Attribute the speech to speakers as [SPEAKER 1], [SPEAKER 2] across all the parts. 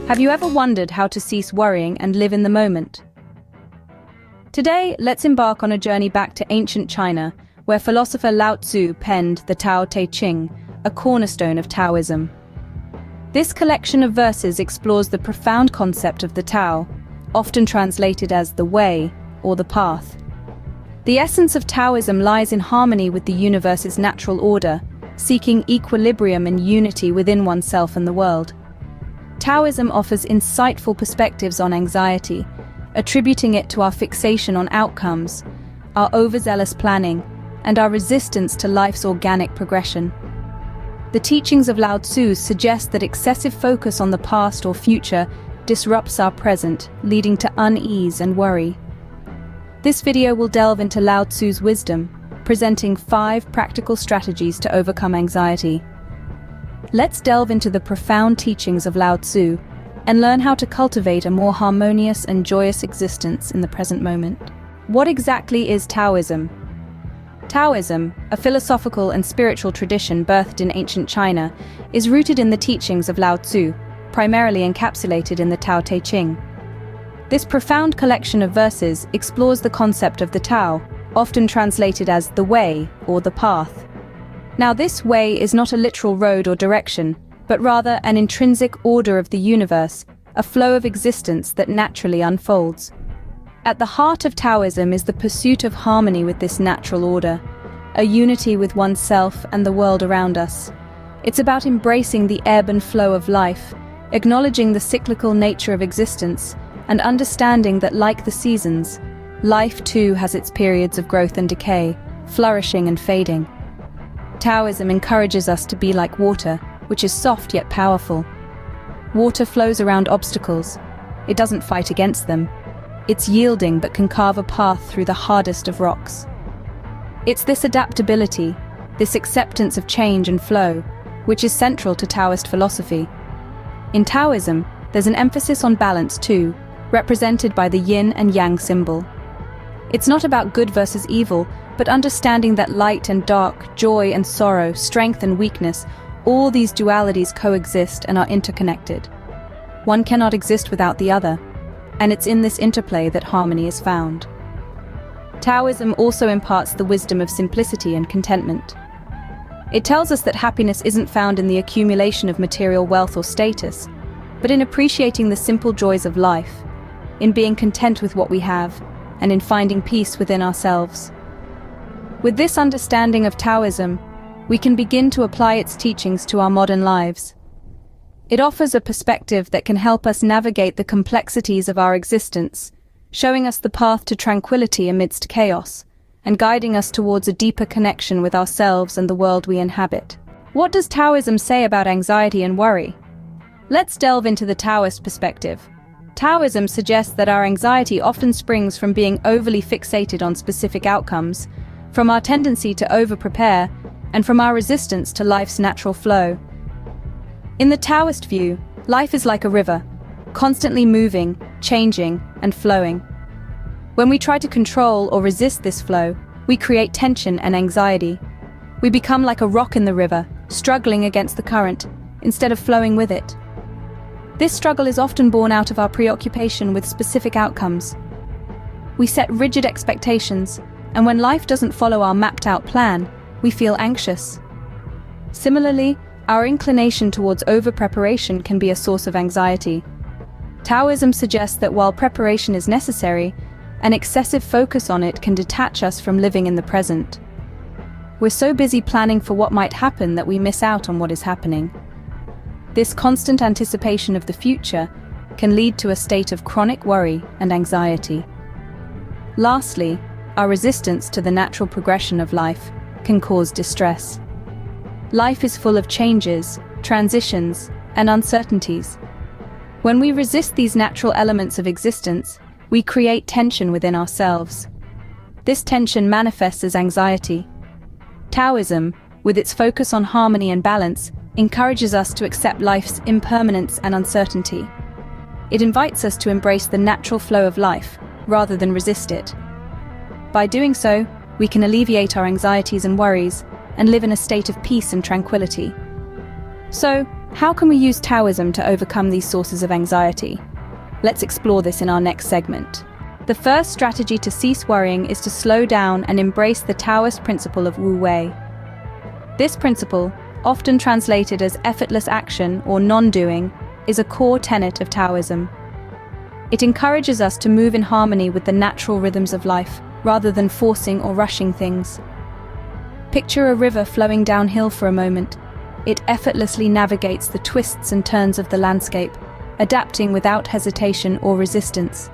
[SPEAKER 1] Have you ever wondered how to cease worrying and live in the moment? Today, let's embark on a journey back to ancient China, where philosopher Lao Tzu penned the Tao Te Ching, a cornerstone of Taoism. This collection of verses explores the profound concept of the Tao, often translated as the way or the path. The essence of Taoism lies in harmony with the universe's natural order, seeking equilibrium and unity within oneself and the world. Taoism offers insightful perspectives on anxiety, attributing it to our fixation on outcomes, our overzealous planning, and our resistance to life's organic progression. The teachings of Lao Tzu suggest that excessive focus on the past or future disrupts our present, leading to unease and worry. This video will delve into Lao Tzu's wisdom, presenting 5 practical strategies to overcome anxiety. Let's delve into the profound teachings of Lao Tzu and learn how to cultivate a more harmonious and joyous existence in the present moment. What exactly is Taoism? Taoism, a philosophical and spiritual tradition birthed in ancient China, is rooted in the teachings of Lao Tzu, primarily encapsulated in the Tao Te Ching. This profound collection of verses explores the concept of the Tao, often translated as the way or the path. Now, this way is not a literal road or direction, but rather an intrinsic order of the universe, a flow of existence that naturally unfolds. At the heart of Taoism is the pursuit of harmony with this natural order, a unity with oneself and the world around us. It's about embracing the ebb and flow of life, acknowledging the cyclical nature of existence, and understanding that, like the seasons, life too has its periods of growth and decay, flourishing and fading. Taoism encourages us to be like water, which is soft yet powerful. Water flows around obstacles. It doesn't fight against them. It's yielding but can carve a path through the hardest of rocks. It's this adaptability, this acceptance of change and flow, which is central to Taoist philosophy. In Taoism, there's an emphasis on balance too, represented by the yin and yang symbol. It's not about good versus evil, but understanding that light and dark, joy and sorrow, strength and weakness, all these dualities coexist and are interconnected. One cannot exist without the other, and it's in this interplay that harmony is found. Taoism also imparts the wisdom of simplicity and contentment. It tells us that happiness isn't found in the accumulation of material wealth or status, but in appreciating the simple joys of life, in being content with what we have, and in finding peace within ourselves. With this understanding of Taoism, we can begin to apply its teachings to our modern lives. It offers a perspective that can help us navigate the complexities of our existence, showing us the path to tranquility amidst chaos, and guiding us towards a deeper connection with ourselves and the world we inhabit. What does Taoism say about anxiety and worry? Let's delve into the Taoist perspective. Taoism suggests that our anxiety often springs from being overly fixated on specific outcomes, from our tendency to over-prepare, and from our resistance to life's natural flow. In the Taoist view, life is like a river, constantly moving, changing, and flowing. When we try to control or resist this flow, we create tension and anxiety. We become like a rock in the river, struggling against the current, instead of flowing with it. This struggle is often born out of our preoccupation with specific outcomes. We set rigid expectations, and when life doesn't follow our mapped-out plan, we feel anxious. Similarly, our inclination towards over-preparation can be a source of anxiety. Taoism suggests that while preparation is necessary, an excessive focus on it can detach us from living in the present. We're so busy planning for what might happen that we miss out on what is happening. This constant anticipation of the future can lead to a state of chronic worry and anxiety. Lastly, our resistance to the natural progression of life can cause distress. Life is full of changes, transitions, and uncertainties. When we resist these natural elements of existence, we create tension within ourselves. This tension manifests as anxiety. Taoism, with its focus on harmony and balance, encourages us to accept life's impermanence and uncertainty. It invites us to embrace the natural flow of life, rather than resist it. By doing so, we can alleviate our anxieties and worries, and live in a state of peace and tranquility. So, How can we use Taoism to overcome these sources of anxiety? Let's explore this in our next segment. The first strategy to cease worrying is to slow down and embrace the Taoist principle of Wu Wei. This principle, often translated as effortless action or non-doing, is a core tenet of Taoism. It encourages us to move in harmony with the natural rhythms of life, rather than forcing or rushing things. Picture a river flowing downhill for a moment. It effortlessly navigates the twists and turns of the landscape, adapting without hesitation or resistance.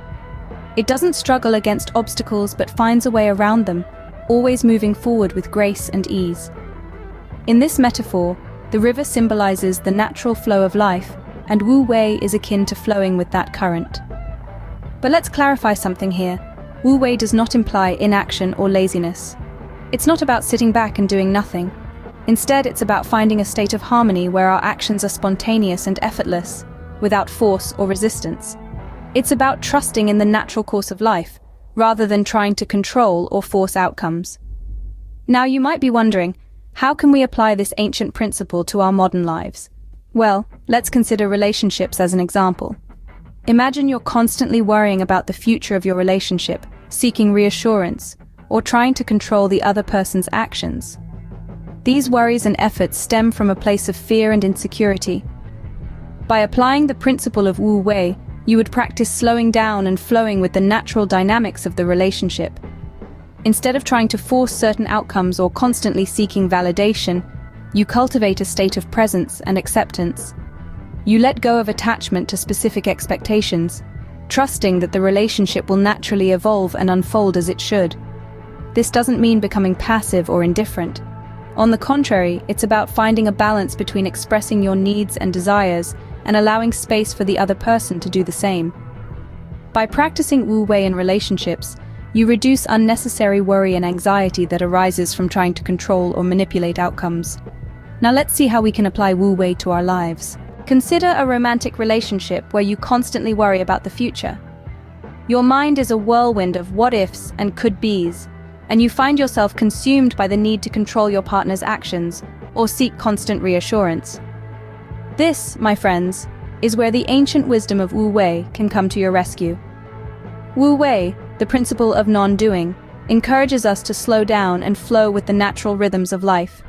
[SPEAKER 1] It doesn't struggle against obstacles but finds a way around them, always moving forward with grace and ease. In this metaphor, the river symbolizes the natural flow of life, and Wu Wei is akin to flowing with that current. But let's clarify something here. Wu Wei does not imply inaction or laziness. It's not about sitting back and doing nothing. Instead, it's about finding a state of harmony where our actions are spontaneous and effortless, without force or resistance. It's about trusting in the natural course of life, rather than trying to control or force outcomes. Now you might be wondering, how can we apply this ancient principle to our modern lives? Well, let's consider relationships as an example. Imagine you're constantly worrying about the future of your relationship, seeking reassurance, or trying to control the other person's actions. These worries and efforts stem from a place of fear and insecurity. By applying the principle of Wu Wei, you would practice slowing down and flowing with the natural dynamics of the relationship. Instead of trying to force certain outcomes or constantly seeking validation, you cultivate a state of presence and acceptance. You let go of attachment to specific expectations, trusting that the relationship will naturally evolve and unfold as it should. This doesn't mean becoming passive or indifferent. On the contrary, it's about finding a balance between expressing your needs and desires and allowing space for the other person to do the same. By practicing Wu Wei in relationships, you reduce unnecessary worry and anxiety that arises from trying to control or manipulate outcomes. Now let's see how we can apply Wu Wei to our lives. Consider a romantic relationship where you constantly worry about the future. Your mind is a whirlwind of what-ifs and could-bes, and you find yourself consumed by the need to control your partner's actions or seek constant reassurance. This, my friends, is where the ancient wisdom of Wu Wei can come to your rescue. Wu Wei, the principle of non-doing, encourages us to slow down and flow with the natural rhythms of life.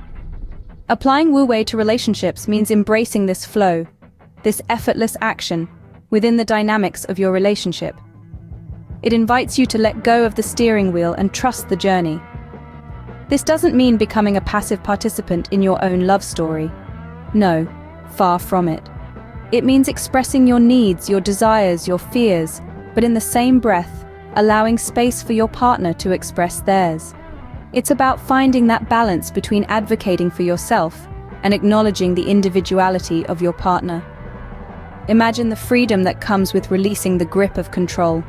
[SPEAKER 1] Applying Wu Wei to relationships means embracing this flow, this effortless action, within the dynamics of your relationship. It invites you to let go of the steering wheel and trust the journey. This doesn't mean becoming a passive participant in your own love story. No, far from it. It means expressing your needs, your desires, your fears, but in the same breath, allowing space for your partner to express theirs. It's about finding that balance between advocating for yourself and acknowledging the individuality of your partner. Imagine the freedom that comes with releasing the grip of control.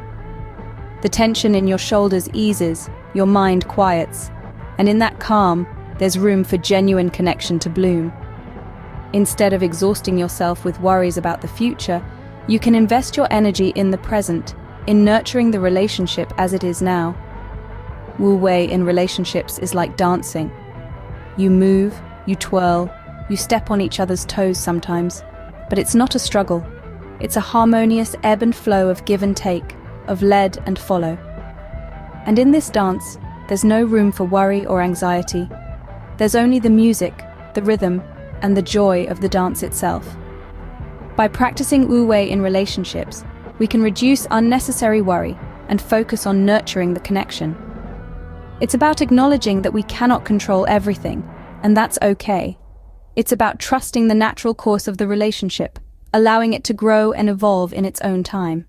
[SPEAKER 1] The tension in your shoulders eases, your mind quiets, and in that calm, there's room for genuine connection to bloom. Instead of exhausting yourself with worries about the future, you can invest your energy in the present, in nurturing the relationship as it is now. Wu Wei in relationships is like dancing. You move, you twirl, you step on each other's toes sometimes, but it's not a struggle. It's a harmonious ebb and flow of give and take, of lead and follow. And in this dance, there's no room for worry or anxiety. There's only the music, the rhythm, and the joy of the dance itself. By practicing Wu Wei in relationships, we can reduce unnecessary worry and focus on nurturing the connection. It's about acknowledging that we cannot control everything, and that's okay. It's about trusting the natural course of the relationship, allowing it to grow and evolve in its own time.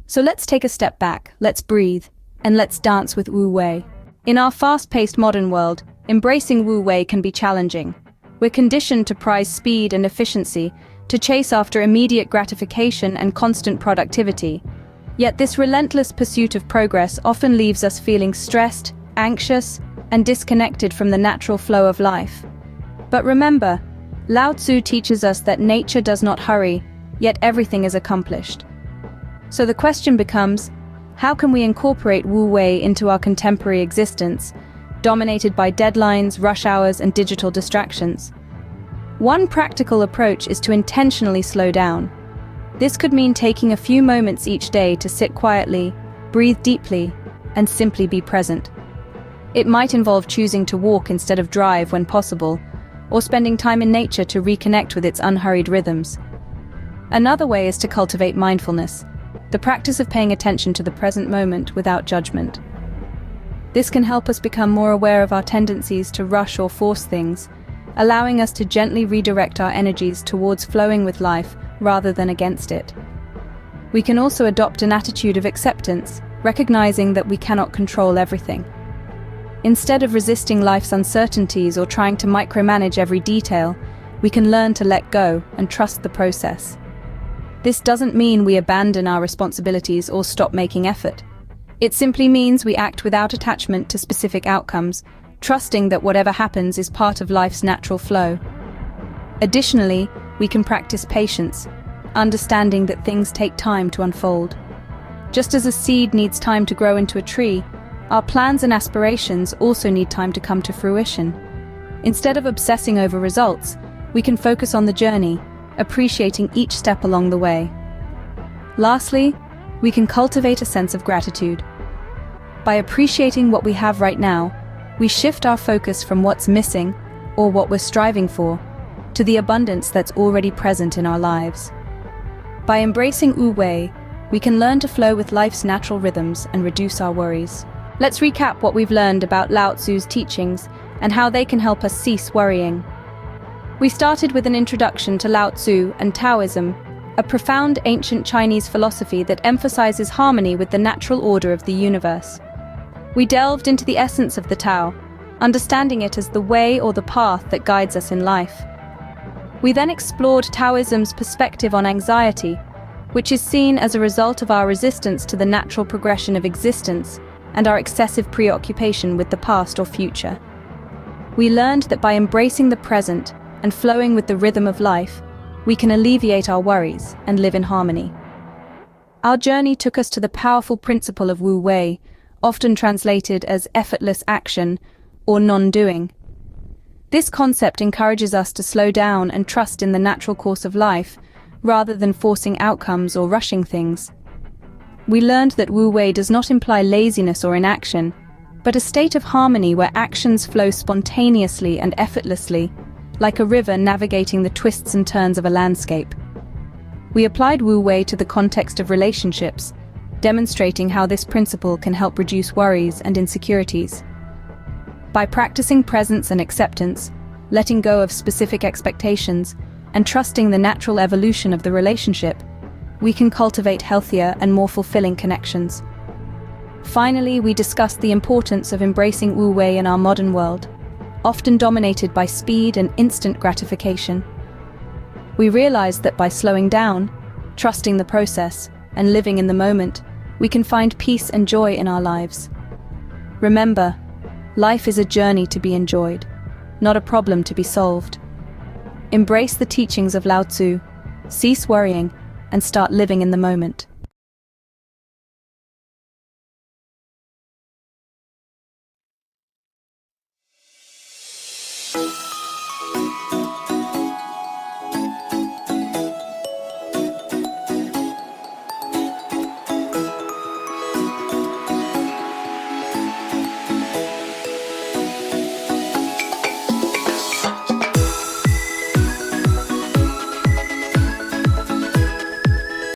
[SPEAKER 1] So let's take a step back, let's breathe, and let's dance with Wu Wei. In our fast-paced modern world, embracing Wu Wei can be challenging. We're conditioned to prize speed and efficiency, to chase after immediate gratification and constant productivity. Yet this relentless pursuit of progress often leaves us feeling stressed, anxious, and disconnected from the natural flow of life. But remember, Lao Tzu teaches us that nature does not hurry, yet everything is accomplished. So the question becomes, how can we incorporate Wu Wei into our contemporary existence, dominated by deadlines, rush hours, and digital distractions? One practical approach is to intentionally slow down. This could mean taking a few moments each day to sit quietly, breathe deeply, and simply be present. It might involve choosing to walk instead of drive when possible, or spending time in nature to reconnect with its unhurried rhythms. Another way is to cultivate mindfulness, the practice of paying attention to the present moment without judgment. This can help us become more aware of our tendencies to rush or force things, allowing us to gently redirect our energies towards flowing with life rather than against it. We can also adopt an attitude of acceptance, recognizing that we cannot control everything. Instead of resisting life's uncertainties or trying to micromanage every detail, we can learn to let go and trust the process. This doesn't mean we abandon our responsibilities or stop making effort. It simply means we act without attachment to specific outcomes, trusting that whatever happens is part of life's natural flow. Additionally, we can practice patience, understanding that things take time to unfold. Just as a seed needs time to grow into a tree, our plans and aspirations also need time to come to fruition. Instead of obsessing over results, we can focus on the journey, appreciating each step along the way. Lastly, we can cultivate a sense of gratitude. By appreciating what we have right now, we shift our focus from what's missing, or what we're striving for, to the abundance that's already present in our lives. By embracing Wu Wei, we can learn to flow with life's natural rhythms and reduce our worries. Let's recap what we've learned about Lao Tzu's teachings and how they can help us cease worrying. We started with an introduction to Lao Tzu and Taoism, a profound ancient Chinese philosophy that emphasizes harmony with the natural order of the universe. We delved into the essence of the Tao, understanding it as the way or the path that guides us in life. We then explored Taoism's perspective on anxiety, which is seen as a result of our resistance to the natural progression of existence and our excessive preoccupation with the past or future. We learned that by embracing the present and flowing with the rhythm of life, we can alleviate our worries and live in harmony. Our journey took us to the powerful principle of Wu Wei, often translated as effortless action or non-doing. This concept encourages us to slow down and trust in the natural course of life, rather than forcing outcomes or rushing things. We learned that Wu Wei does not imply laziness or inaction, but a state of harmony where actions flow spontaneously and effortlessly, like a river navigating the twists and turns of a landscape. We applied Wu Wei to the context of relationships, demonstrating how this principle can help reduce worries and insecurities. By practicing presence and acceptance, letting go of specific expectations, and trusting the natural evolution of the relationship, we can cultivate healthier and more fulfilling connections. Finally, we discussed the importance of embracing Wu Wei in our modern world, often dominated by speed and instant gratification. We realized that by slowing down, trusting the process, and living in the moment, we can find peace and joy in our lives. Remember, life is a journey to be enjoyed, not a problem to be solved. Embrace the teachings of Lao Tzu, cease worrying, and start living in the moment.